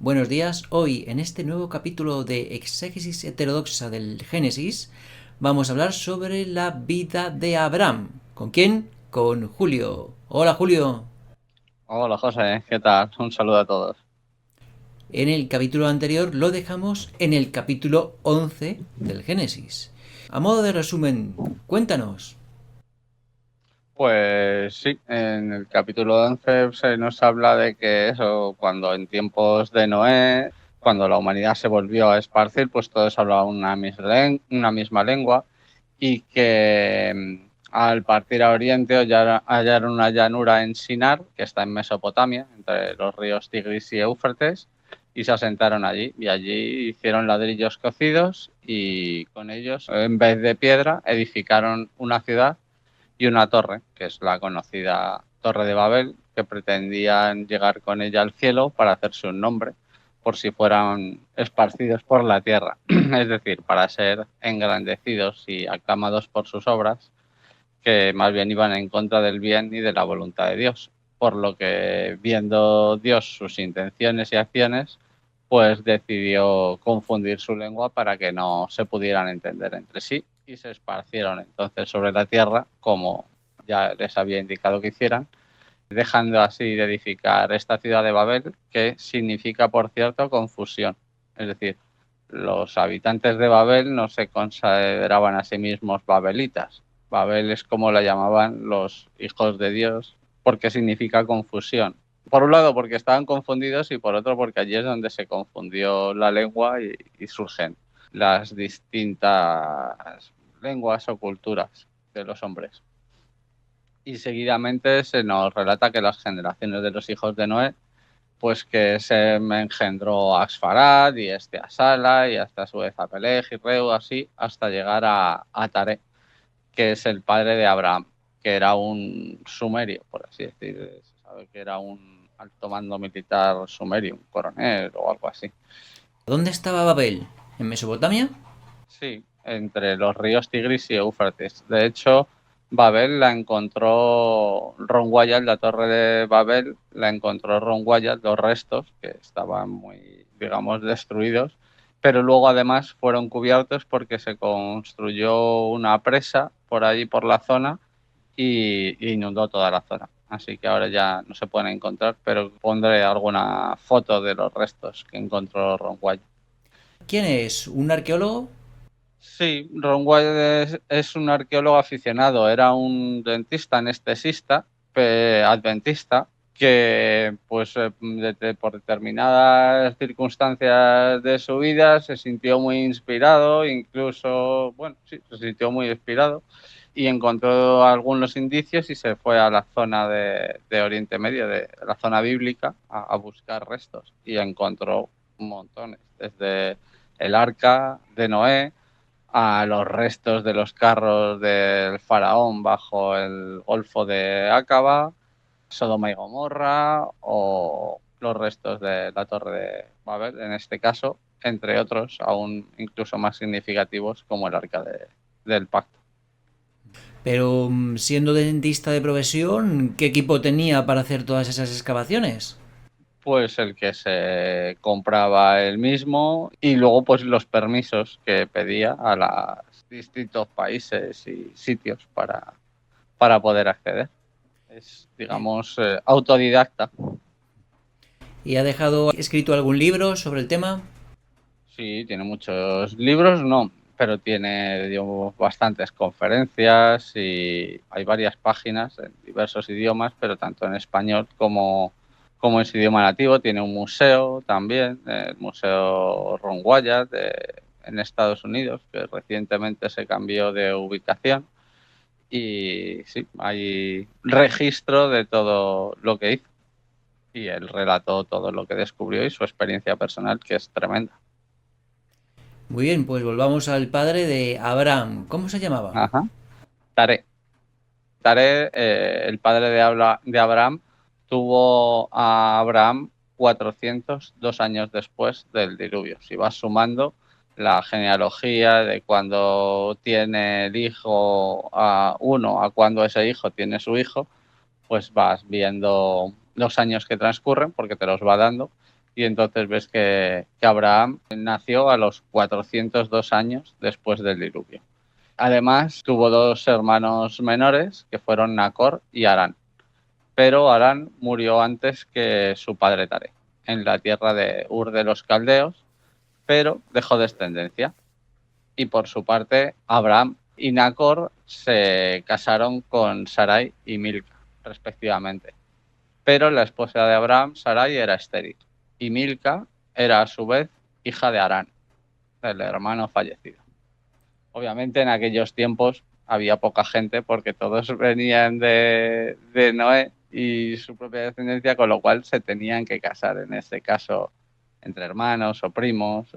Buenos días. Hoy, en este nuevo capítulo de Exégesis Heterodoxa del Génesis, vamos a hablar sobre la vida de Abraham. ¿Con quién? Con Julio. Hola, Julio. Hola José, ¿qué tal? Un saludo a todos. En el capítulo anterior lo dejamos en el capítulo 11 del Génesis. A modo de resumen, cuéntanos. Pues sí, en el capítulo 11 se nos habla de que eso, cuando en tiempos de Noé, cuando la humanidad se volvió a esparcir, pues todos hablaban una misma lengua y que al partir a oriente hallaron una llanura en Sinar, que está en Mesopotamia, entre los ríos Tigris y Éufrates, y se asentaron allí. Y allí hicieron ladrillos cocidos y con ellos, en vez de piedra, edificaron una ciudad y una torre, que es la conocida Torre de Babel, que pretendían llegar con ella al cielo para hacerse un nombre, por si fueran esparcidos por la tierra, es decir, para ser engrandecidos y aclamados por sus obras, que más bien iban en contra del bien y de la voluntad de Dios. Por lo que, viendo Dios sus intenciones y acciones, pues decidió confundir su lengua para que no se pudieran entender entre sí y se esparcieron entonces sobre la tierra, como ya les había indicado que hicieran, dejando así de edificar esta ciudad de Babel, que significa, por cierto, confusión. Es decir, los habitantes de Babel no se consideraban a sí mismos babelitas. Babel es como la llamaban los hijos de Dios, porque significa confusión. Por un lado, porque estaban confundidos, y por otro, porque allí es donde se confundió la lengua y surgen las distintas lenguas o culturas de los hombres. Y seguidamente se nos relata que las generaciones de los hijos de Noé, pues que se engendró a Axfarad y a Sala y hasta a su vez a Peleg y Reu, así, hasta llegar a Taré, que es el padre de Abraham, que era un sumerio, por así decir. Se sabe que era un alto mando militar sumerio, un coronel o algo así. ¿Dónde estaba Babel? ¿En Mesopotamia? Sí, entre los ríos Tigris y Éufrates. De hecho, Babel la encontró Ron Wyatt, la torre de Babel, la encontró Ron Wyatt, los restos, que estaban muy, digamos, destruidos, pero luego además fueron cubiertos porque se construyó una presa por allí, por la zona, y inundó toda la zona. Así que ahora ya no se pueden encontrar, pero pondré alguna foto de los restos que encontró Ron Wyatt. ¿Quién es? ¿Un arqueólogo? Sí, Ron White es un arqueólogo aficionado, era un dentista anestesista, adventista, que pues por determinadas circunstancias de su vida se sintió muy inspirado, incluso, bueno, sí, se sintió muy inspirado y encontró algunos indicios y se fue a la zona de Oriente Medio, de la zona bíblica, a buscar restos y encontró montones, desde el arca de Noé a los restos de los carros del faraón bajo el Golfo de Acaba, Sodoma y Gomorra o los restos de la Torre de Babel, en este caso, entre otros, aún incluso más significativos como el Arca del Pacto. Pero siendo dentista de profesión, ¿qué equipo tenía para hacer todas esas excavaciones? Pues el que se compraba él mismo y luego pues los permisos que pedía a los distintos países y sitios para poder acceder. Es, digamos, autodidacta. ¿Y ha dejado escrito algún libro sobre el tema? Sí, tiene muchos libros, no, pero tiene, digamos, bastantes conferencias y hay varias páginas en diversos idiomas, pero tanto en español como en su idioma nativo. Tiene un museo también, el Museo Ron Wyatt en Estados Unidos, que recientemente se cambió de ubicación. Y sí, hay registro de todo lo que hizo. Y él relató todo lo que descubrió y su experiencia personal, que es tremenda. Muy bien, pues volvamos al padre de Abraham. ¿Cómo se llamaba? Ajá. Taré. Taré, el padre de Abraham, tuvo a Abraham 402 años después del diluvio. Si vas sumando la genealogía de cuando tiene el hijo a uno a cuando ese hijo tiene su hijo, pues vas viendo los años que transcurren porque te los va dando Y entonces ves que Abraham nació a los 402 años después del diluvio. Además, tuvo dos hermanos menores, que fueron Nacor y Harán. Pero Harán murió antes que su padre Taré, en la tierra de Ur de los Caldeos, pero dejó descendencia. Y por su parte, Abraham y Nacor se casaron con Sarai y Milca, respectivamente. Pero la esposa de Abraham, Sarai, era estéril. Y Milca era a su vez hija de Harán, el hermano fallecido. Obviamente en aquellos tiempos había poca gente porque todos venían de Noé y su propia descendencia, con lo cual se tenían que casar, en este caso, entre hermanos o primos.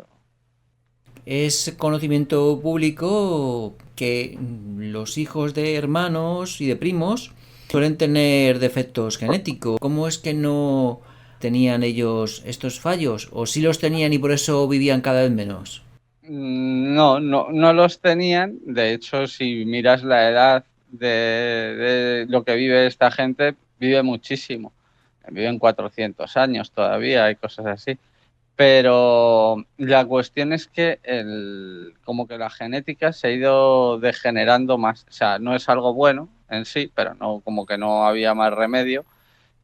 Es conocimiento público que los hijos de hermanos y de primos suelen tener defectos genéticos. ¿Cómo es que no tenían ellos estos fallos? ¿O sí los tenían y por eso vivían cada vez menos? No los tenían. De hecho, si miras la edad de lo que vive esta gente, vive muchísimo. Viven 400 años todavía y cosas así. Pero la cuestión es que como que la genética se ha ido degenerando más. O sea, no es algo bueno en sí, pero no, como que no había más remedio.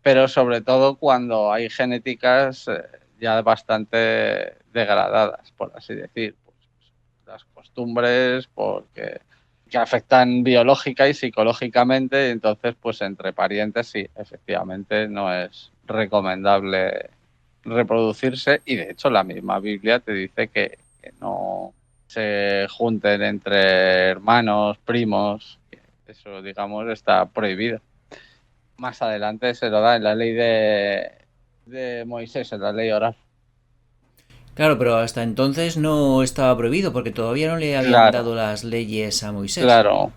Pero sobre todo cuando hay genéticas ya bastante degradadas, por así decir. Pues, las costumbres, que afectan biológica y psicológicamente, y entonces, pues entre parientes sí, efectivamente no es recomendable reproducirse, y de hecho la misma Biblia te dice que no se junten entre hermanos, primos, eso digamos está prohibido. Más adelante se lo da en la ley de Moisés, en la ley oral. Claro, pero hasta entonces no estaba prohibido porque todavía no le habían Claro, dado las leyes a Moisés. claro.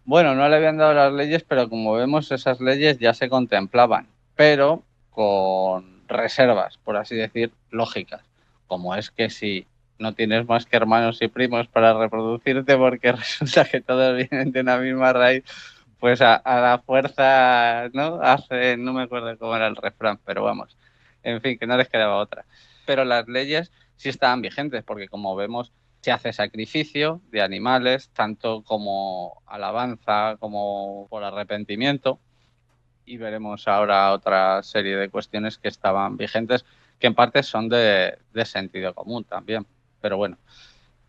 Bueno, no le habían dado las leyes, pero como vemos, esas leyes ya se contemplaban, pero con reservas, por así decir, lógicas. Como es que si no tienes más que hermanos y primos para reproducirte, porque resulta que todos vienen de una misma raíz, pues a la fuerza, ¿no? No me acuerdo cómo era el refrán, pero vamos, en fin, que no les quedaba otra. Pero las leyes sí estaban vigentes, porque como vemos, se hace sacrificio de animales, tanto como alabanza como por arrepentimiento, y veremos ahora otra serie de cuestiones que estaban vigentes, que en parte son de sentido común también, pero bueno.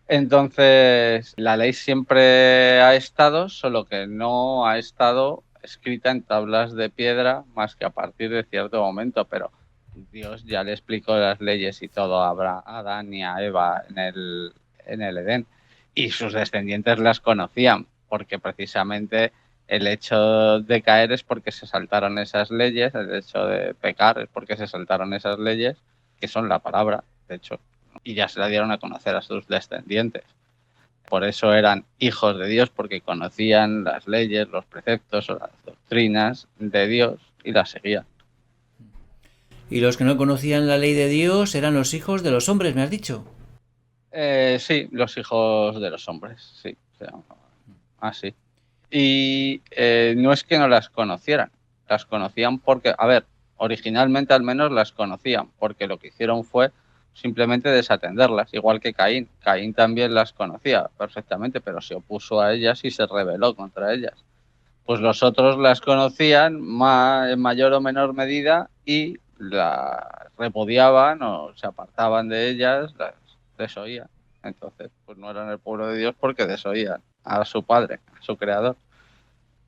Entonces, la ley siempre ha estado, solo que no ha estado escrita en tablas de piedra más que a partir de cierto momento, pero Dios ya le explicó las leyes y todo a Adán y a Eva en el Edén, y sus descendientes las conocían, porque precisamente el hecho de caer es porque se saltaron esas leyes, el hecho de pecar es porque se saltaron esas leyes, que son la palabra, de hecho, y ya se la dieron a conocer a sus descendientes. Por eso eran hijos de Dios, porque conocían las leyes, los preceptos o las doctrinas de Dios y las seguían. Y los que no conocían la ley de Dios eran los hijos de los hombres, me has dicho. Sí, los hijos de los hombres, sí, se llamaban así. Y no es que no las conocieran, las conocían porque, a ver, originalmente al menos las conocían, porque lo que hicieron fue simplemente desatenderlas, igual que Caín. Caín también las conocía perfectamente, pero se opuso a ellas y se rebeló contra ellas. Pues los otros las conocían en mayor o menor medida y las repudiaban o se apartaban de ellas, las desoían. Entonces, pues no eran el pueblo de Dios porque desoían a su padre, a su creador,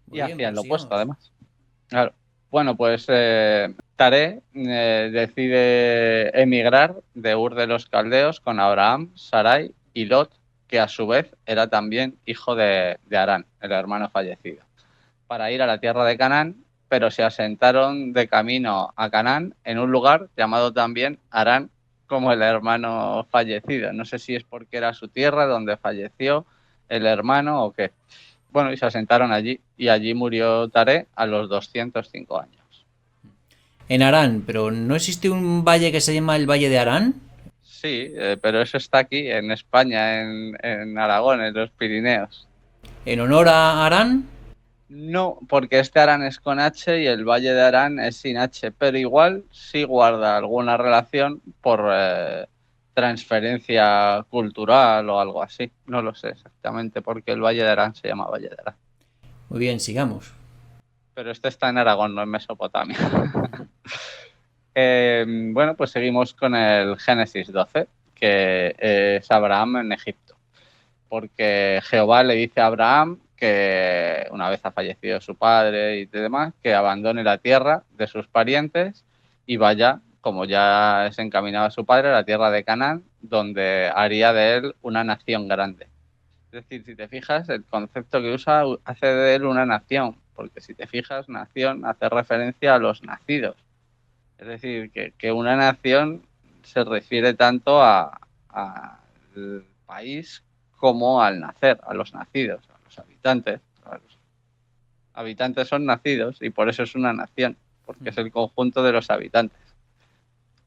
y Muy bien, hacían pues lo opuesto sigamos. además. Claro. Bueno, pues Taré decide emigrar de Ur de los Caldeos con Abraham, Sarai y Lot, que a su vez era también hijo de Harán, el hermano fallecido, para ir a la tierra de Canaán, pero se asentaron de camino a Canaán en un lugar llamado también Harán, como el hermano fallecido. No sé si es porque era su tierra donde falleció el hermano o qué. Bueno, y se asentaron allí, y allí murió Taré a los 205 años. En Arán, pero ¿no existe un valle que se llama el Valle de Arán? Sí, pero eso está aquí, en España, en Aragón, en los Pirineos. ¿En honor a Arán? No, porque este Harán es con H y el Valle de Harán es sin H, pero igual sí guarda alguna relación por transferencia cultural o algo así. No lo sé exactamente porque el Valle de Harán se llama Valle de Harán. Muy bien, sigamos. Pero este está en Aragón, no en Mesopotamia. Bueno, pues seguimos con el Génesis 12, que es Abraham en Egipto. Porque Jehová le dice a Abraham que una vez ha fallecido su padre y demás, que abandone la tierra de sus parientes y vaya, como ya se encaminaba su padre, a la tierra de Canaán, donde haría de él una nación grande. Es decir, si te fijas, el concepto que usa hace de él una nación, porque si te fijas, nación hace referencia a los nacidos. Es decir, que una nación se refiere tanto al país como al nacer, a los nacidos, a los habitantes. Los habitantes son nacidos y por eso es una nación, porque es el conjunto de los habitantes.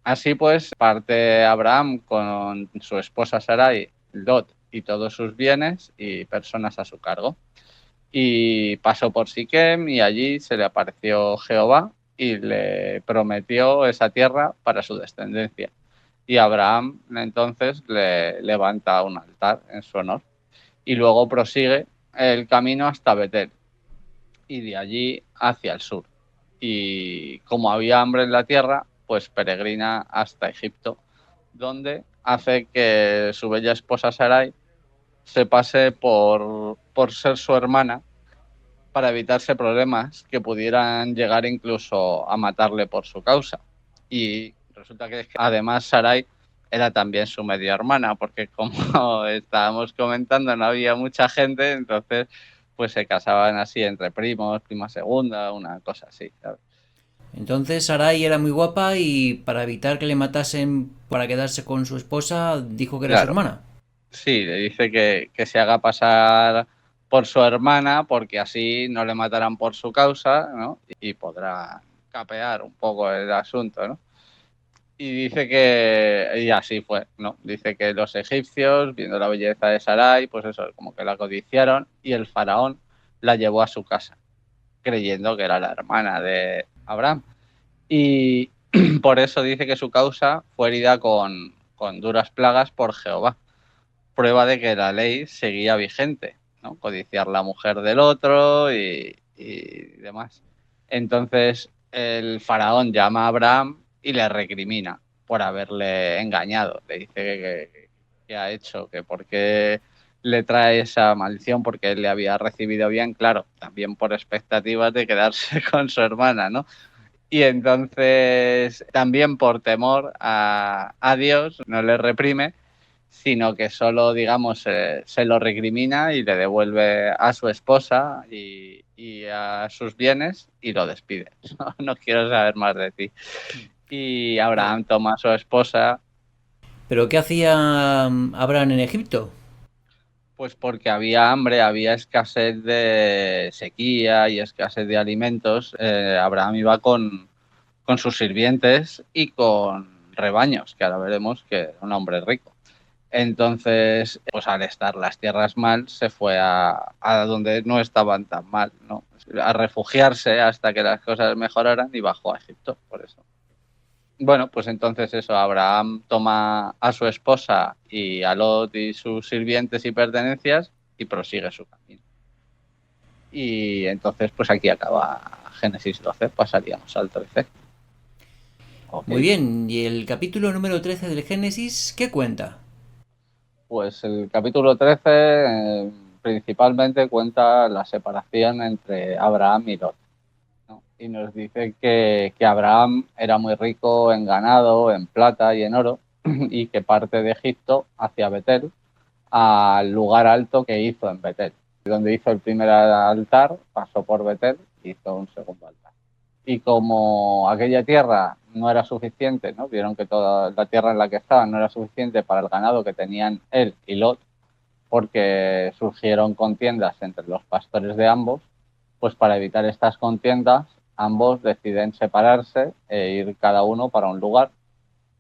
Así pues, parte Abraham con su esposa Sarai, Lot y todos sus bienes y personas a su cargo. Y pasó por Siquem y allí se le apareció Jehová y le prometió esa tierra para su descendencia. Y Abraham entonces le levanta un altar en su honor y luego prosigue el camino hasta Betel y de allí hacia el sur. Y como había hambre en la tierra, pues peregrina hasta Egipto, donde hace que su bella esposa Sarai se pase por ser su hermana para evitarse problemas que pudieran llegar incluso a matarle por su causa. Y resulta que además Sarai era también su media hermana, porque como estábamos comentando, no había mucha gente, entonces pues se casaban así entre primos, prima segunda, una cosa así, ¿sabes? Entonces Sarai era muy guapa y para evitar que le matasen para quedarse con su esposa, dijo que era su Claro, hermana. sí, le dice que se haga pasar por su hermana porque así no le matarán por su causa, ¿no? Y podrá capear un poco el asunto, ¿no? Y dice y así fue, ¿no? Dice que los egipcios, viendo la belleza de Sarai, pues eso, como que la codiciaron y el faraón la llevó a su casa, creyendo que era la hermana de Abraham. Y por eso dice que su causa fue herida con duras plagas por Jehová, prueba de que la ley seguía vigente, ¿no? Codiciar la mujer del otro y demás. Entonces el faraón llama a Abraham y le recrimina por haberle engañado. Le dice que ha hecho, que por qué le trae esa maldición, porque él le había recibido bien, claro, también por expectativas de quedarse con su hermana, ¿no? Y entonces también por temor a Dios no le reprime, sino que solo, digamos, se lo recrimina y le devuelve a su esposa y a sus bienes y lo despide. No, no quiero saber más de ti. Y Abraham toma a su esposa, ¿Pero qué hacía Abraham en Egipto? pues porque había hambre, había escasez de sequía y escasez de alimentos. Abraham iba con sus sirvientes y con rebaños, que ahora veremos que era un hombre rico. Entonces, pues al estar las tierras mal, se fue a donde no estaban tan mal, ¿no? A refugiarse hasta que las cosas mejoraran y bajó a Egipto, por eso. Bueno, pues entonces eso, Abraham toma a su esposa y a Lot y sus sirvientes y pertenencias y prosigue su camino. Y entonces, pues aquí acaba Génesis 12, pasaríamos al 13. Ok. Muy bien, ¿y el capítulo número 13 del Génesis qué cuenta? Pues el capítulo 13 principalmente cuenta la separación entre Abraham y Lot, ¿no? Y nos dice que Abraham era muy rico en ganado, en plata y en oro, y que parte de Egipto hacia Betel, al lugar alto que hizo en Betel. Donde hizo el primer altar, pasó por Betel y hizo un segundo altar. Y como aquella tierra no era suficiente, ¿no? Vieron que toda la tierra en la que estaban no era suficiente para el ganado que tenían él y Lot, porque surgieron contiendas entre los pastores de ambos, pues para evitar estas contiendas, ambos deciden separarse e ir cada uno para un lugar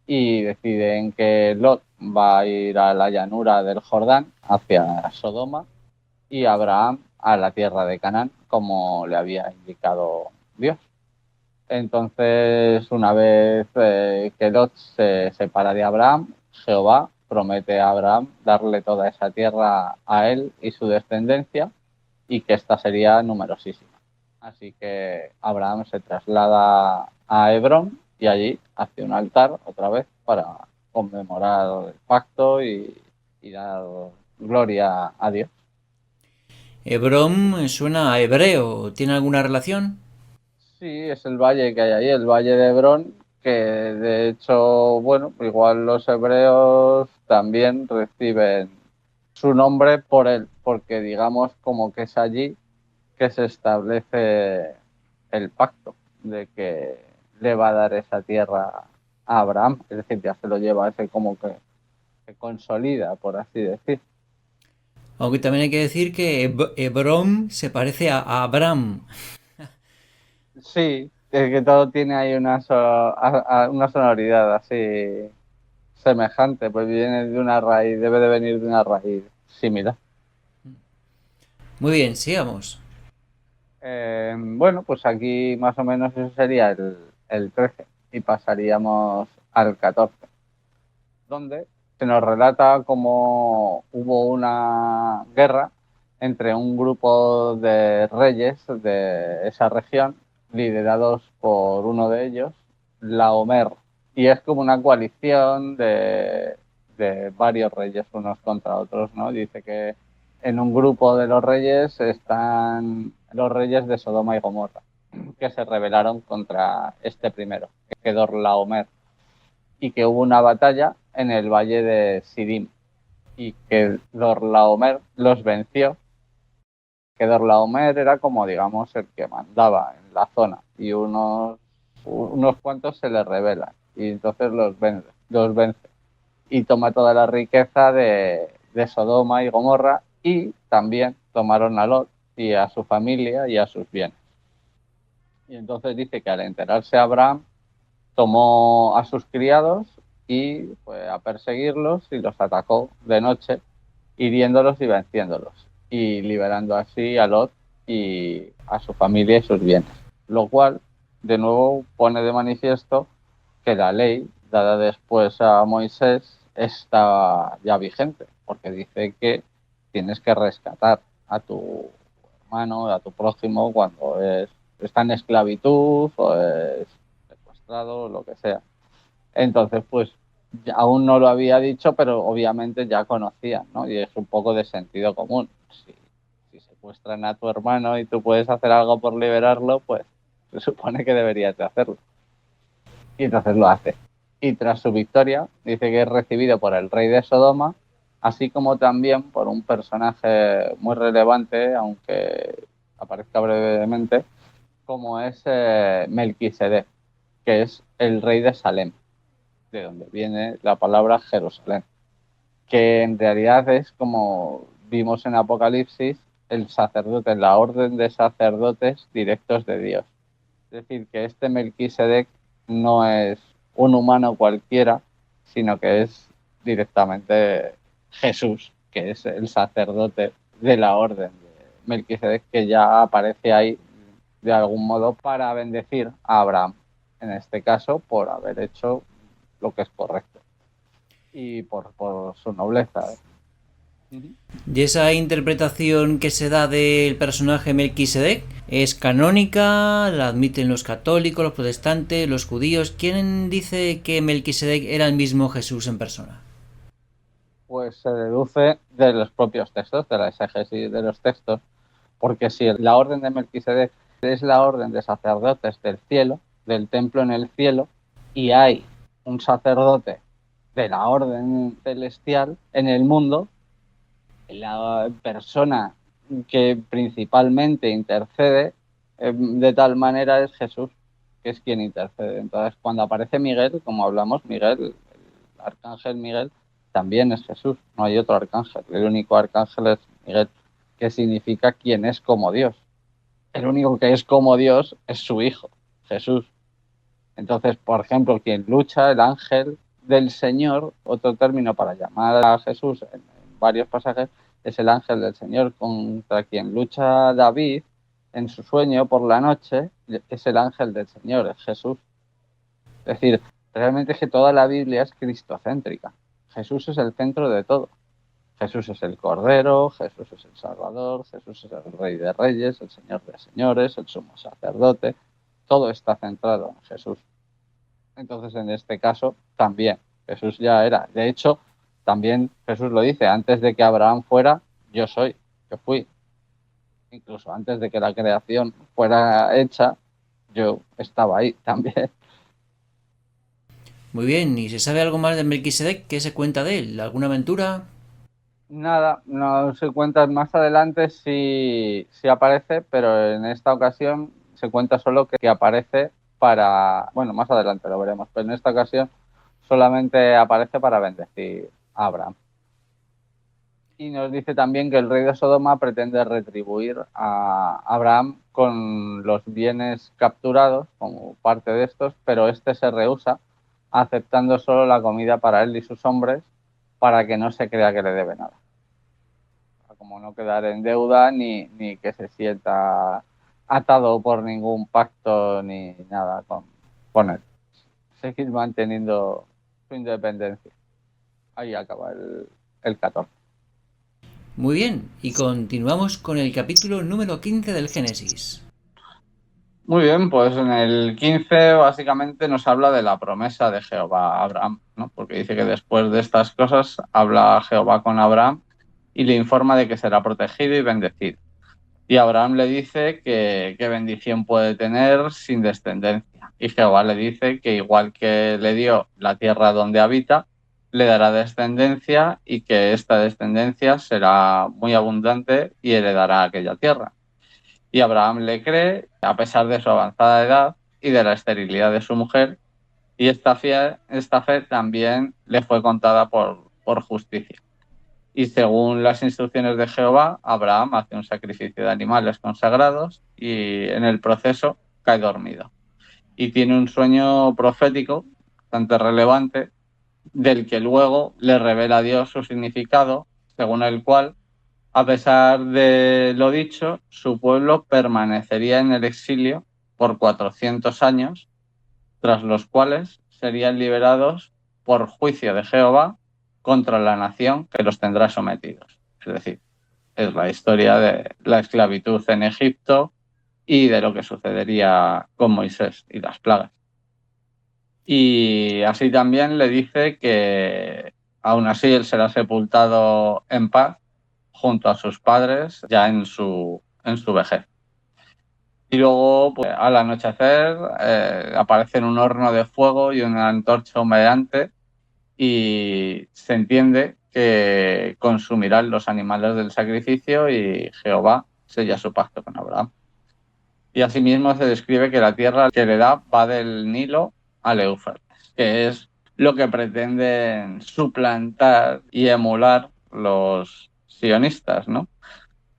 y deciden que Lot va a ir a la llanura del Jordán hacia Sodoma y Abraham a la tierra de Canaán, como le había indicado Dios. Entonces, una vez que Lot se separa de Abraham, Jehová promete a Abraham darle toda esa tierra a él y su descendencia, y que esta sería numerosísima. Así que Abraham se traslada a Hebrón y allí hace un altar otra vez para conmemorar el pacto y dar gloria a Dios. Hebrón suena a hebreo. ¿Tiene alguna relación? Sí, es el valle que hay ahí, el valle de Hebrón, que de hecho, bueno, igual los hebreos también reciben su nombre por él, porque digamos como que es allí que se establece el pacto de que le va a dar esa tierra a Abraham, es decir, ya se lo lleva, ese como que se consolida, por así decir. Aunque también hay que decir que Hebrón se parece a Abraham. Sí, es que todo tiene ahí una sonoridad así semejante, pues viene de una raíz, debe de venir de una raíz similar. Muy bien, sigamos. Bueno, pues aquí más o menos eso sería el 13 y pasaríamos al 14, donde se nos relata cómo hubo una guerra entre un grupo de reyes de esa región, liderados por uno de ellos, Laomer, y es como una coalición de varios reyes unos contra otros, ¿no? Dice que en un grupo de los reyes están los reyes de Sodoma y Gomorra, que se rebelaron contra este primero, Kedorlaomer, y que hubo una batalla en el valle de Sidim y que Dorlaomer los venció. Que Dorlaomer era como, digamos, el que mandaba en la zona y unos cuantos se le rebelan y entonces los vence y toma toda la riqueza de Sodoma y Gomorra, y también tomaron a Lot y a su familia y a sus bienes. Y entonces dice que al enterarse Abraham tomó a sus criados y fue a perseguirlos y los atacó de noche, hiriéndolos y venciéndolos, y liberando así a Lot y a su familia y sus bienes. Lo cual, de nuevo, pone de manifiesto que la ley dada después a Moisés está ya vigente, porque dice que tienes que rescatar a tu hermano, a tu prójimo, cuando está en esclavitud o es secuestrado, lo que sea. Entonces, pues aún no lo había dicho, pero obviamente ya conocía, ¿no? Y es un poco de sentido común. Si secuestran a tu hermano y tú puedes hacer algo por liberarlo, pues se supone que deberías de hacerlo. Y entonces lo hace. Y tras su victoria, dice que es recibido por el rey de Sodoma, así como también por un personaje muy relevante, aunque aparezca brevemente, como es Melquisedec, que es el rey de Salem, de donde viene la palabra Jerusalén, que en realidad es, como vimos en Apocalipsis, el sacerdote, la orden de sacerdotes directos de Dios. Es decir, que este Melquisedec no es un humano cualquiera, sino que es directamente Jesús, que es el sacerdote de la orden de Melquisedec, que ya aparece ahí de algún modo para bendecir a Abraham, en este caso por haber hecho lo que es correcto y por su nobleza. Uh-huh. ¿Y esa interpretación que se da del personaje Melquisedec es canónica? ¿La admiten los católicos, los protestantes, los judíos? ¿Quién dice que Melquisedec era el mismo Jesús en persona? Pues se deduce de los propios textos, de la exégesis de los textos, porque si la orden de Melquisedec es la orden de sacerdotes del cielo, del templo en el cielo, y hay un sacerdote de la orden celestial en el mundo, la persona que principalmente intercede de tal manera es Jesús, que es quien intercede. Entonces, cuando aparece Miguel, como hablamos, Miguel, el arcángel Miguel, también es Jesús, no hay otro arcángel. El único arcángel es Miguel, que significa quien es como Dios. El único que es como Dios es su Hijo, Jesús. Entonces, por ejemplo, quien lucha, el ángel del Señor, otro término para llamar a Jesús en varios pasajes, es el ángel del Señor contra quien lucha David en su sueño por la noche, es el ángel del Señor, es Jesús. Es decir, realmente es que toda la Biblia es cristocéntrica. Jesús es el centro de todo. Jesús es el Cordero, Jesús es el Salvador, Jesús es el Rey de Reyes, el Señor de Señores, el Sumo Sacerdote. Todo está centrado en Jesús. Entonces, en este caso, también Jesús ya era. De hecho, también Jesús lo dice, antes de que Abraham fuera, yo soy, yo fui. Incluso antes de que la creación fuera hecha, yo estaba ahí también. Muy bien, ¿y se sabe algo más de Melquisedec? ¿Qué se cuenta de él? ¿Alguna aventura? Nada, no se cuenta más adelante si aparece, pero en esta ocasión se cuenta solo que aparece para, bueno, más adelante lo veremos, pero en esta ocasión solamente aparece para bendecir a Abraham. Y nos dice también que el rey de Sodoma pretende retribuir a Abraham con los bienes capturados como parte de estos, pero este se rehúsa, aceptando solo la comida para él y sus hombres para que no se crea que le debe nada. Como no quedar en deuda ni que se sienta atado por ningún pacto ni nada con él. Seguir manteniendo su independencia. Ahí acaba el 14. Muy bien, y continuamos con el capítulo número 15 del Génesis. Muy bien, pues en el 15 básicamente nos habla de la promesa de Jehová a Abraham, ¿no? Porque dice que después de estas cosas habla Jehová con Abraham y le informa de que será protegido y bendecido. Y Abraham le dice que qué bendición puede tener sin descendencia. Y Jehová le dice que igual que le dio la tierra donde habita, le dará descendencia y que esta descendencia será muy abundante y heredará aquella tierra. Y Abraham le cree, a pesar de su avanzada edad y de la esterilidad de su mujer, y esta fe también le fue contada por justicia. Y según las instrucciones de Jehová, Abraham hace un sacrificio de animales consagrados y en el proceso cae dormido. Y tiene un sueño profético bastante relevante del que luego le revela a Dios su significado, según el cual, a pesar de lo dicho, su pueblo permanecería en el exilio por 400 años, tras los cuales serían liberados por juicio de Jehová contra la nación que los tendrá sometidos. Es decir, es la historia de la esclavitud en Egipto y de lo que sucedería con Moisés y las plagas. Y así también le dice que aún así él será sepultado en paz junto a sus padres ya en su vejez. Y luego, pues, al anochecer, aparece un horno de fuego y una antorcha humeante y se entiende que consumirán los animales del sacrificio y Jehová sella su pacto con Abraham. Y asimismo se describe que la tierra que le da va del Nilo al Éufrates, que es lo que pretenden suplantar y emular los sionistas, ¿no?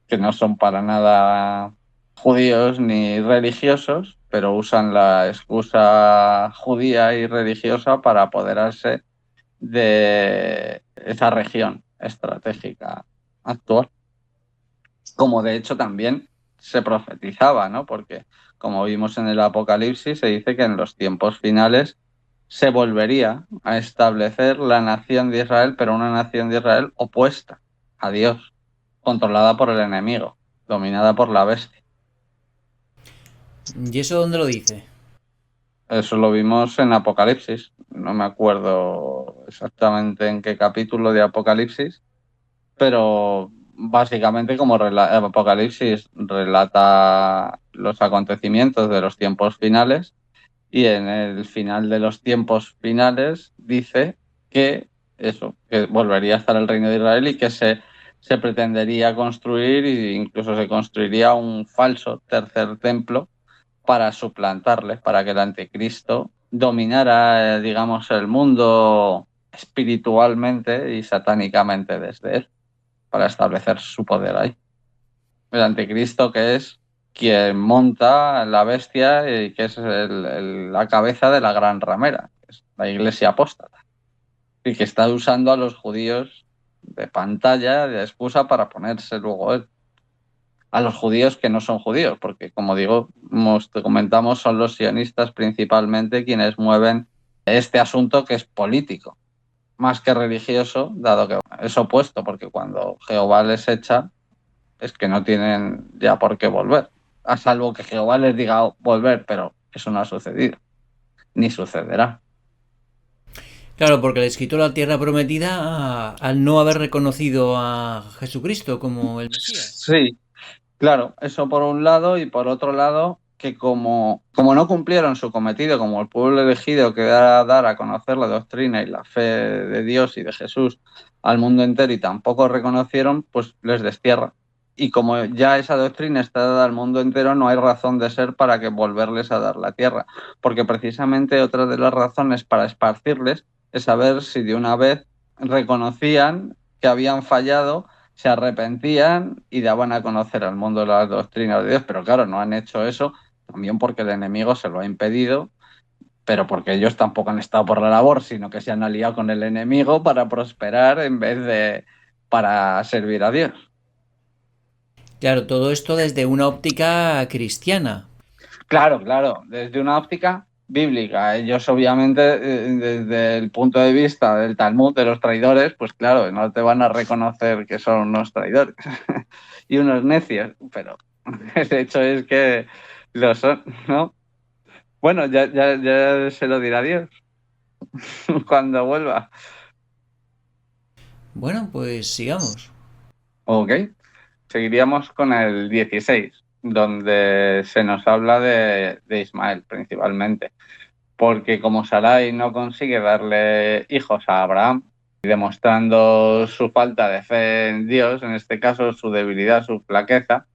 Que no son para nada judíos ni religiosos, pero usan la excusa judía y religiosa para apoderarse de esa región estratégica actual. Como de hecho también se profetizaba, ¿no? Porque como vimos en el Apocalipsis, se dice que en los tiempos finales se volvería a establecer la nación de Israel, pero una nación de Israel opuesta a Dios, controlada por el enemigo, dominada por la bestia. ¿Y eso dónde lo dice? Eso lo vimos en Apocalipsis. No me acuerdo exactamente en qué capítulo de Apocalipsis, pero básicamente como Apocalipsis relata los acontecimientos de los tiempos finales y en el final de los tiempos finales dice que eso, que volvería a estar el reino de Israel y que se pretendería construir e incluso se construiría un falso tercer templo para suplantarles, para que el anticristo dominara, digamos, el mundo espiritualmente y satánicamente desde él, para establecer su poder ahí. El anticristo, que es quien monta la bestia y que es la cabeza de la gran ramera, que es la iglesia apóstata, y que está usando a los judíos de pantalla, de excusa para ponerse luego él a los judíos que no son judíos, porque como digo, como te comentamos, son los sionistas principalmente quienes mueven este asunto que es político, más que religioso, dado que es opuesto, porque cuando Jehová les echa, es que no tienen ya por qué volver, a salvo que Jehová les diga volver, pero eso no ha sucedido, ni sucederá. Claro, porque les quitó la tierra prometida al no haber reconocido a Jesucristo como el Mesías. Sí, claro, eso por un lado, y por otro lado, que como no cumplieron su cometido como el pueblo elegido, que era dar a conocer la doctrina y la fe de Dios y de Jesús al mundo entero, y tampoco reconocieron, pues les destierra. Y como ya esa doctrina está dada al mundo entero, no hay razón de ser para que volverles a dar la tierra. Porque precisamente otra de las razones para esparcirles es saber si de una vez reconocían que habían fallado, se arrepentían y daban a conocer al mundo las doctrinas de Dios. Pero claro, no han hecho eso, también porque el enemigo se lo ha impedido, pero porque ellos tampoco han estado por la labor, sino que se han aliado con el enemigo para prosperar en vez de para servir a Dios. Claro, todo esto desde una óptica cristiana. Claro, claro, desde una óptica bíblica. Ellos obviamente, desde el punto de vista del Talmud, de los traidores, pues claro, no te van a reconocer que son unos traidores y unos necios, pero el hecho es que lo son, ¿no? Bueno, ya se lo dirá Dios cuando vuelva. Bueno, pues sigamos. Ok, seguiríamos con el 16, donde se nos habla de Ismael principalmente, porque como Sarai no consigue darle hijos a Abraham, demostrando su falta de fe en Dios, en este caso su debilidad, su flaqueza,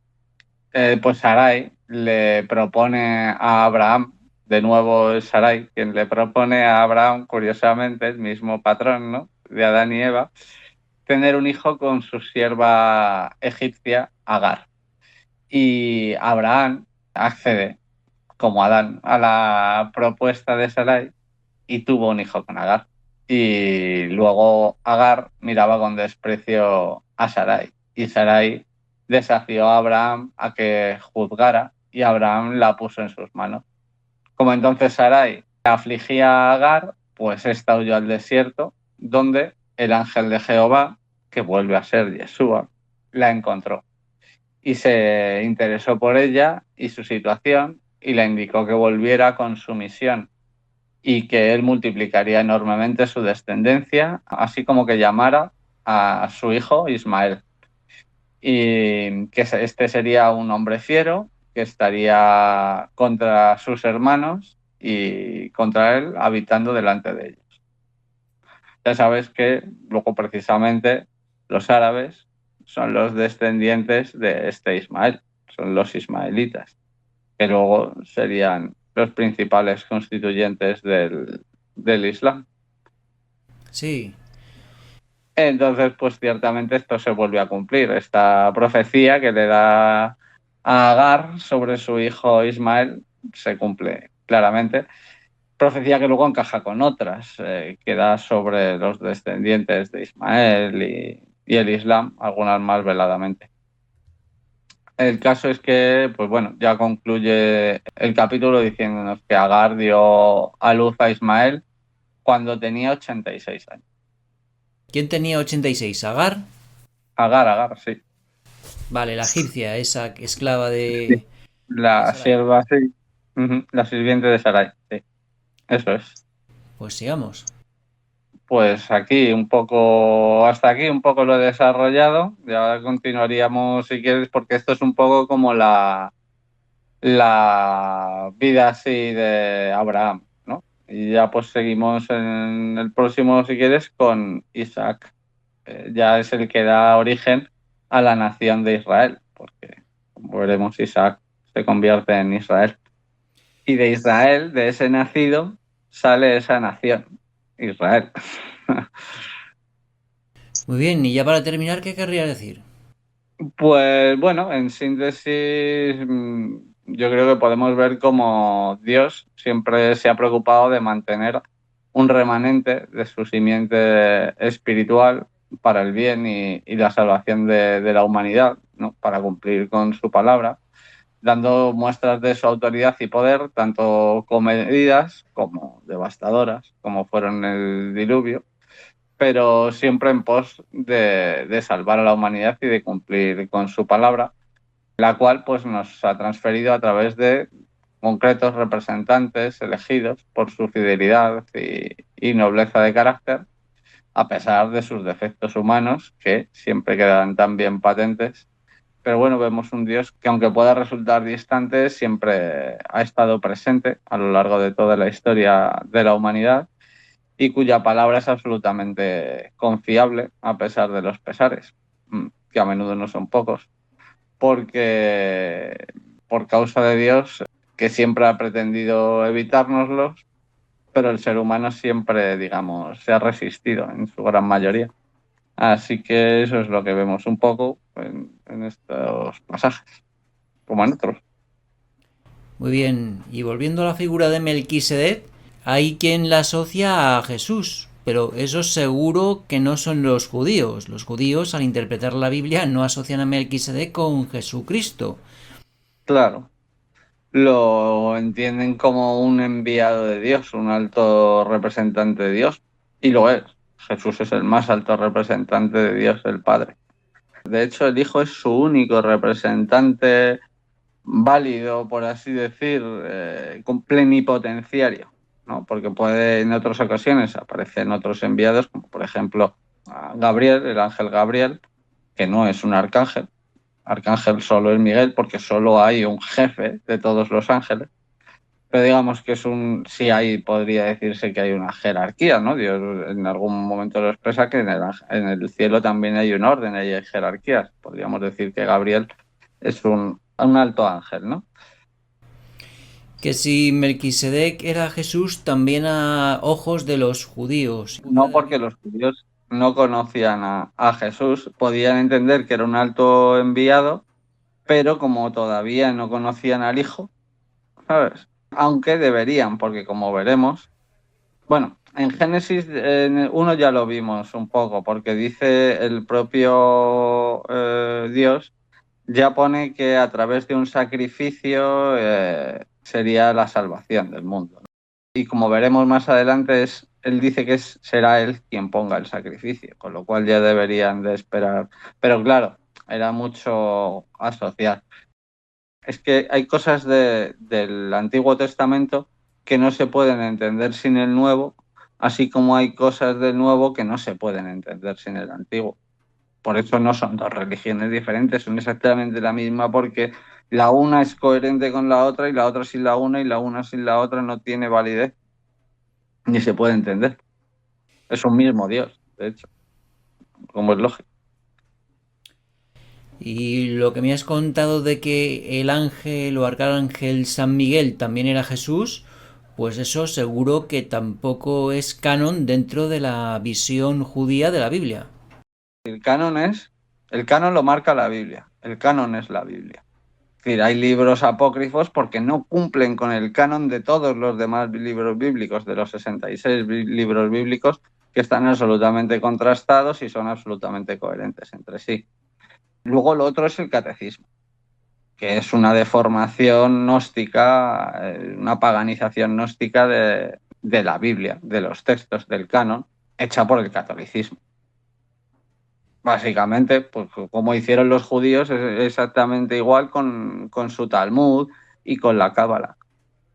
pues Sarai le propone a Abraham, de nuevo es Sarai quien le propone a Abraham, curiosamente, el mismo patrón, ¿no?, de Adán y Eva, tener un hijo con su sierva egipcia Agar. Y Abraham accede, como Adán, a la propuesta de Sarai y tuvo un hijo con Agar. Y luego Agar miraba con desprecio a Sarai. Y Sarai desafió a Abraham a que juzgara y Abraham la puso en sus manos. Como entonces Sarai afligía a Agar, pues ésta huyó al desierto, donde el ángel de Jehová, que vuelve a ser Yeshua, la encontró y se interesó por ella y su situación y le indicó que volviera con su misión y que él multiplicaría enormemente su descendencia, así como que llamara a su hijo Ismael. Y que este sería un hombre fiero que estaría contra sus hermanos y contra él, habitando delante de ellos. Ya sabes que luego precisamente los árabes son los descendientes de este Ismael, son los ismaelitas, que luego serían los principales constituyentes del Islam. Sí. Entonces, pues ciertamente esto se vuelve a cumplir, esta profecía que le da a Agar sobre su hijo Ismael se cumple claramente. Profecía que luego encaja con otras, que da sobre los descendientes de Ismael y el Islam, algunas más veladamente. El caso es que, pues bueno, ya concluye el capítulo diciéndonos que Agar dio a luz a Ismael cuando tenía 86 años. ¿Quién tenía 86? ¿Agar? Agar, sí. Vale, la egipcia, esa esclava Sí. de La Sarai. sierva, sí. La sirviente de Sarai, sí. Eso es. Pues sigamos. Pues aquí un poco, hasta aquí un poco lo he desarrollado. Ya continuaríamos si quieres, porque esto es un poco como la vida así de Abraham, ¿no? Y ya pues seguimos en el próximo, si quieres, con Isaac. Ya es el que da origen a la nación de Israel, porque como veremos, Isaac se convierte en Israel. Y de Israel, de ese nacido, sale esa nación, Israel. Muy bien, y ya para terminar, ¿qué querría decir? Pues bueno, en síntesis, yo creo que podemos ver cómo Dios siempre se ha preocupado de mantener un remanente de su simiente espiritual para el bien y la salvación de la humanidad, ¿no? Para cumplir con su palabra, dando muestras de su autoridad y poder, tanto comedidas como devastadoras, como fueron el diluvio, pero siempre en pos de salvar a la humanidad y de cumplir con su palabra, la cual pues nos ha transferido a través de concretos representantes elegidos por su fidelidad y nobleza de carácter, a pesar de sus defectos humanos, que siempre quedan tan bien patentes. Pero bueno, vemos un Dios que, aunque pueda resultar distante, siempre ha estado presente a lo largo de toda la historia de la humanidad y cuya palabra es absolutamente confiable a pesar de los pesares, que a menudo no son pocos, porque por causa de Dios, que siempre ha pretendido evitárnoslos, pero el ser humano siempre, digamos, se ha resistido en su gran mayoría. Así que eso es lo que vemos un poco en estos pasajes, como en otros. Muy bien, y volviendo a la figura de Melquisedec, hay quien la asocia a Jesús, pero eso seguro que no son los judíos. Los judíos, al interpretar la Biblia, no asocian a Melquisedec con Jesucristo. Claro, lo entienden como un enviado de Dios, un alto representante de Dios, y lo es. Jesús es el más alto representante de Dios, el Padre. De hecho, el Hijo es su único representante válido, por así decir, con plenipotenciario, ¿no? Porque puede en otras ocasiones aparecen otros enviados, como por ejemplo Gabriel, el ángel Gabriel, que no es un arcángel. Arcángel solo es Miguel, porque solo hay un jefe de todos los ángeles. Pero digamos que sí hay, podría decirse que hay una jerarquía, ¿no? Dios en algún momento lo expresa que en el cielo también hay un orden, hay jerarquías. Podríamos decir que Gabriel es un alto ángel, ¿no? Que si Melquisedec era Jesús también a ojos de los judíos. No, porque los judíos no conocían a Jesús, podían entender que era un alto enviado, pero como todavía no conocían al Hijo, ¿sabes? Aunque deberían, porque como veremos, bueno, en Génesis 1 ya lo vimos un poco, porque dice el propio Dios, ya pone que a través de un sacrificio sería la salvación del mundo. Y como veremos más adelante, él dice que será él quien ponga el sacrificio, con lo cual ya deberían de esperar. Pero claro, era mucho asociar. Es que hay cosas del Antiguo Testamento que no se pueden entender sin el Nuevo, así como hay cosas del Nuevo que no se pueden entender sin el Antiguo. Por eso no son dos religiones diferentes, son exactamente la misma, porque la una es coherente con la otra y la otra sin la una, y la una sin la otra no tiene validez ni se puede entender. Es un mismo Dios, de hecho, como es lógico. Y lo que me has contado de que el ángel o arcángel San Miguel también era Jesús, pues eso seguro que tampoco es canon dentro de la visión judía de la Biblia. El canon lo marca la Biblia, el canon es la Biblia. Es decir, hay libros apócrifos porque no cumplen con el canon de todos los demás libros bíblicos, de los 66 libros bíblicos, que están absolutamente contrastados y son absolutamente coherentes entre sí. Luego lo otro es el catecismo, que es una deformación gnóstica, una paganización gnóstica de la Biblia, de los textos del canon, hecha por el catolicismo. Básicamente, pues como hicieron los judíos, es exactamente igual con su Talmud y con la Cábala.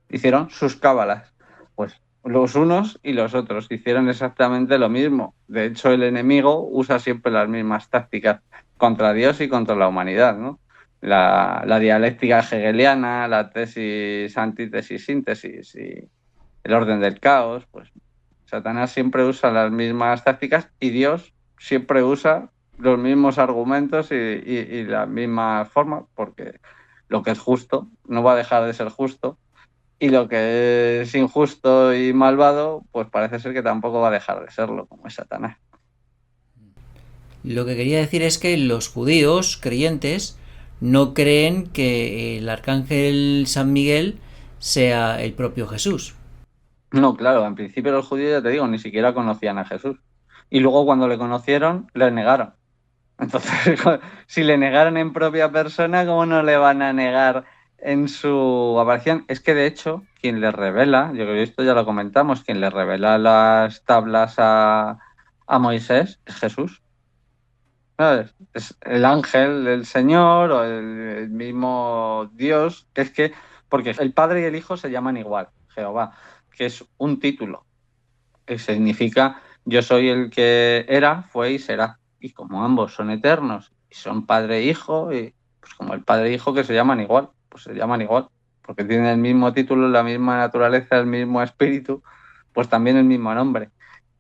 Hicieron sus cábalas. Pues los unos y los otros hicieron exactamente lo mismo. De hecho, el enemigo usa siempre las mismas tácticas contra Dios y contra la humanidad, ¿no? La dialéctica hegeliana, la tesis, antítesis, síntesis y el orden del caos, pues Satanás siempre usa las mismas tácticas y Dios siempre usa los mismos argumentos y la misma forma, porque lo que es justo no va a dejar de ser justo y lo que es injusto y malvado, pues parece ser que tampoco va a dejar de serlo, como es Satanás. Lo que quería decir es que los judíos creyentes no creen que el arcángel San Miguel sea el propio Jesús. No, claro, en principio los judíos, ya te digo, ni siquiera conocían a Jesús. y luego cuando le conocieron, le negaron. Entonces, si le negaron en propia persona, ¿cómo no le van a negar en su aparición? Es que, de hecho, quien le revela, yo creo que esto ya lo comentamos, quien le revela las tablas a Moisés es Jesús. ¿Sabes? Es el ángel del Señor o el mismo Dios, que es que, porque el Padre y el Hijo se llaman igual, Jehová, que es un título, que significa yo soy el que era, fue y será. Y como ambos son eternos y son padre e hijo, y pues como el padre e hijo que se llaman igual, pues se llaman igual, porque tienen el mismo título, la misma naturaleza, el mismo espíritu, pues también el mismo nombre.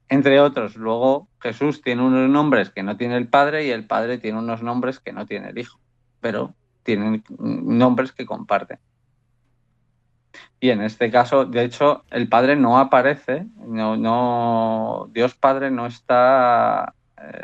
Entre otros, luego Jesús tiene unos nombres que no tiene el padre y el padre tiene unos nombres que no tiene el hijo, pero tienen nombres que comparten. Y en este caso, de hecho, el Padre no aparece, Dios Padre no está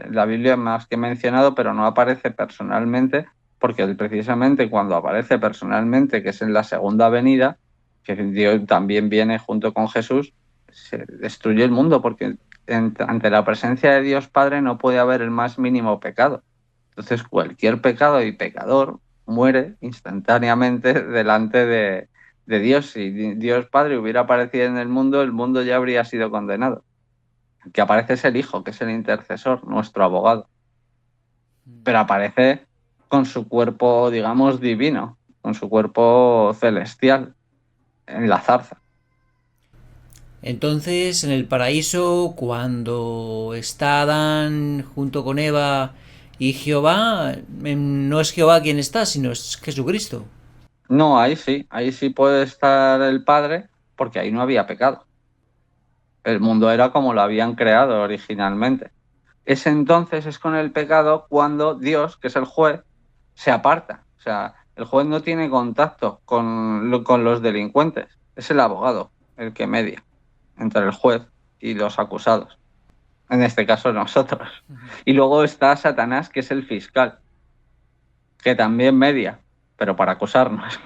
en la Biblia más que mencionado, pero no aparece personalmente, porque él precisamente cuando aparece personalmente, que es en la segunda venida, que Dios también viene junto con Jesús, se destruye el mundo, porque ante la presencia de Dios Padre no puede haber el más mínimo pecado. Entonces, cualquier pecado y pecador muere instantáneamente delante de Dios. Si Dios Padre hubiera aparecido en el mundo ya habría sido condenado. El que aparece es el Hijo, que es el intercesor, nuestro abogado. Pero aparece con su cuerpo, digamos, divino, con su cuerpo celestial, en la zarza. Entonces, en el paraíso, cuando está Adán junto con Eva y Jehová, no es Jehová quien está, sino es Jesucristo. No, ahí sí puede estar el Padre, porque ahí no había pecado. El mundo era como lo habían creado originalmente. Es entonces, es con el pecado cuando Dios, que es el juez, se aparta. O sea, el juez no tiene contacto con los delincuentes, es el abogado el que media entre el juez y los acusados. En este caso nosotros. Y luego está Satanás, que es el fiscal, que también media, pero para acusarnos.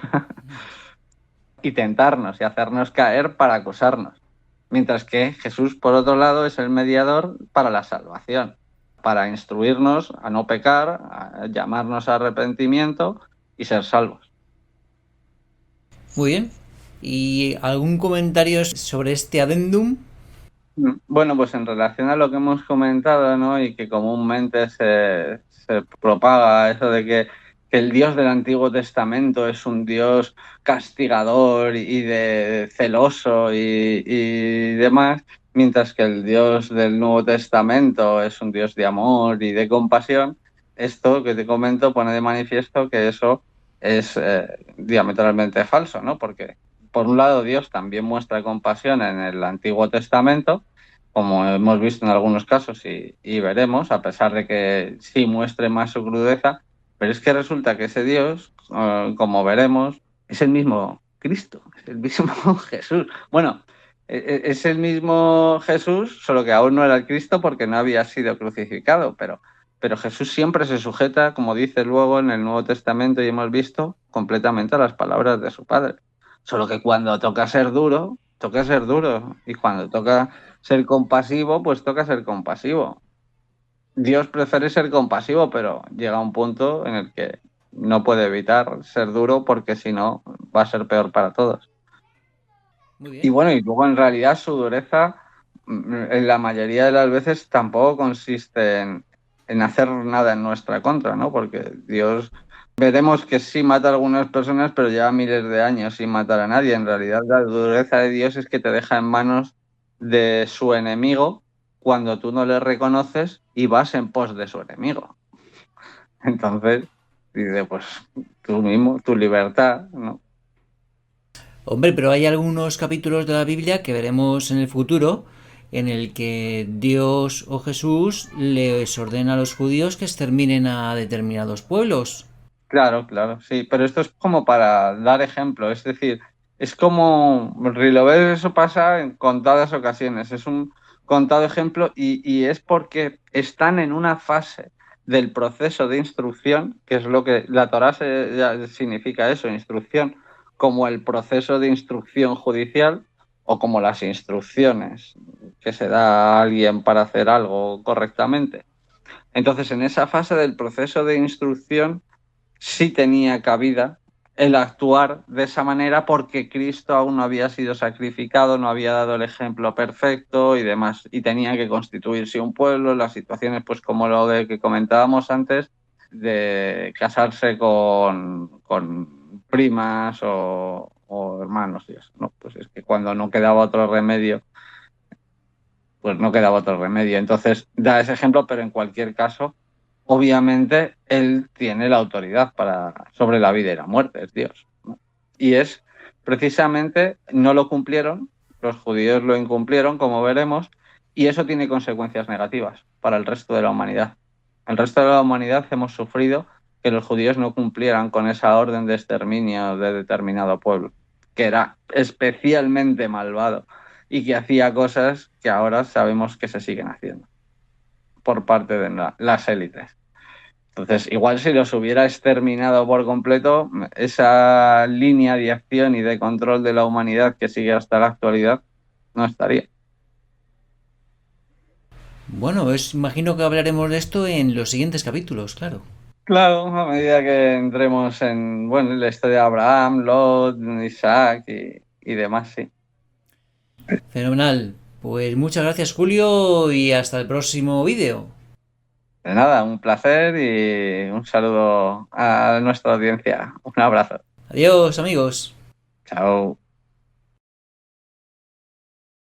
Y tentarnos y hacernos caer para acusarnos. Mientras que Jesús, por otro lado, es el mediador para la salvación, para instruirnos a no pecar, a llamarnos a arrepentimiento y ser salvos. Muy bien. ¿Y algún comentario sobre este adendum? Bueno, pues en relación a lo que hemos comentado, ¿no? Y que comúnmente se propaga eso de que el Dios del Antiguo Testamento es un Dios castigador y de celoso y demás, mientras que el Dios del Nuevo Testamento es un Dios de amor y de compasión. Esto que te comento pone de manifiesto que eso es diametralmente falso, ¿no? Porque por un lado Dios también muestra compasión en el Antiguo Testamento, como hemos visto en algunos casos y veremos, a pesar de que sí muestre más su crudeza, pero es que resulta que ese Dios, como veremos, es el mismo Cristo, es el mismo Jesús. Bueno, es el mismo Jesús, solo que aún no era el Cristo porque no había sido crucificado, pero Jesús siempre se sujeta, como dice luego en el Nuevo Testamento y hemos visto, completamente a las palabras de su Padre. Solo que cuando toca ser duro, toca ser duro. Y cuando toca ser compasivo, pues toca ser compasivo. Dios prefiere ser compasivo, pero llega un punto en el que no puede evitar ser duro porque si no va a ser peor para todos. Muy Y bien. bueno, y luego en realidad su dureza en la mayoría de las veces tampoco consiste en hacer nada en nuestra contra, ¿no? Porque Dios veremos que sí mata a algunas personas, pero lleva miles de años sin matar a nadie. En realidad la dureza de Dios es que te deja en manos de su enemigo cuando tú no le reconoces y vas en pos de su enemigo. Entonces, dice, pues tú mismo, tu libertad, ¿no? Hombre, pero hay algunos capítulos de la Biblia que veremos en el futuro en el que Dios o Jesús les ordena a los judíos que exterminen a determinados pueblos. Claro, claro, sí, pero esto es como para dar ejemplo, es decir, es como, lo ves, eso pasa en contadas ocasiones, es un contado ejemplo y es porque están en una fase del proceso de instrucción, que es lo que la Torá ya significa eso, instrucción, como el proceso de instrucción judicial o como las instrucciones que se da a alguien para hacer algo correctamente. Entonces, en esa fase del proceso de instrucción sí tenía cabida el actuar de esa manera porque Cristo aún no había sido sacrificado, no había dado el ejemplo perfecto y demás, y tenía que constituirse un pueblo, las situaciones pues como lo de que comentábamos antes, de casarse con primas o hermanos y eso, ¿no? Pues es que cuando no quedaba otro remedio, pues no quedaba otro remedio. Entonces da ese ejemplo, pero en cualquier caso, obviamente él tiene la autoridad sobre la vida y la muerte, es Dios, ¿no? Y es precisamente, no lo cumplieron, los judíos lo incumplieron, como veremos, y eso tiene consecuencias negativas para el resto de la humanidad. El resto de la humanidad hemos sufrido que los judíos no cumplieran con esa orden de exterminio de determinado pueblo, que era especialmente malvado y que hacía cosas que ahora sabemos que se siguen haciendo por parte de las élites. Entonces, igual si los hubiera exterminado por completo, esa línea de acción y de control de la humanidad que sigue hasta la actualidad no estaría. Bueno, imagino que hablaremos de esto en los siguientes capítulos, claro. Claro, a medida que entremos en la historia de Abraham, Lot, Isaac y demás, sí. Fenomenal. Pues muchas gracias, Julio, y hasta el próximo vídeo. De nada, un placer y un saludo a nuestra audiencia. Un abrazo. Adiós, amigos. Chao.